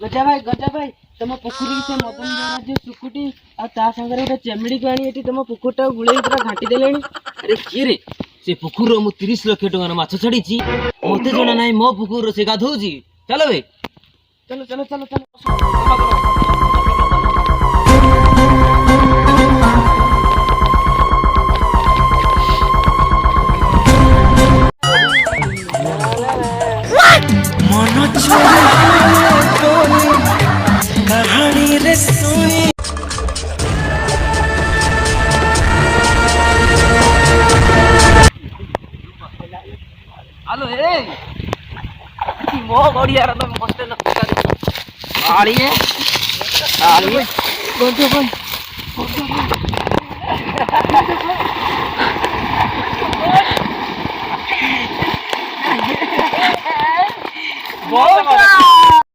गजा भाई तुम पोखरी से मदन जो सुकुटी आ संगे गोटे चेमिड़ी को आनी तुम पोखरटा गुड़े पूरा घाटी देले। अरे किए रे से पुकुर मु 30 लाख टଙ୍କା माछ छाड़ी मते जना नाही मो पुकुर से गाधौची। चलो बे चलो चलो चलो चलो कहानी रे सुनी। हेलो ए मो गड़िया तो मस्त न आलिए आलिए गजा भाई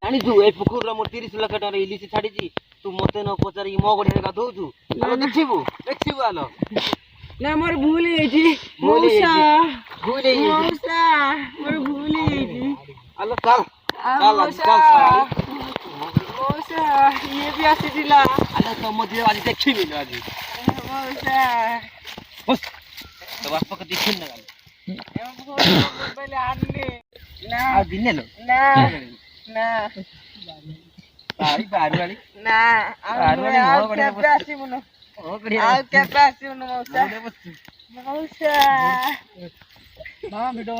जानी तू ए पुकुर मोर 30 लाख टଙ୍କା इलिसी छाड़ी तू मते न पचारी मो गड़िया गाधौचु। आलो देखिबू देखिबू आलो ना मोर भूल हेजी मौसा मौसा मोर भूल हेजी। आलो चल चल चल मौसा ये भी आसी दिला। आलो तो मजे आज देखिबी न आज मौसा बस तो बाप का देखिन न गालो मोबाइल आने ना आ दिने लो ना ना बारी बारी वाली ना बारी वाली मो गड़िया क्या आसी मुनो ओ गड़िया आ क्या आसी मुनो मौसा मौसा ना भिडो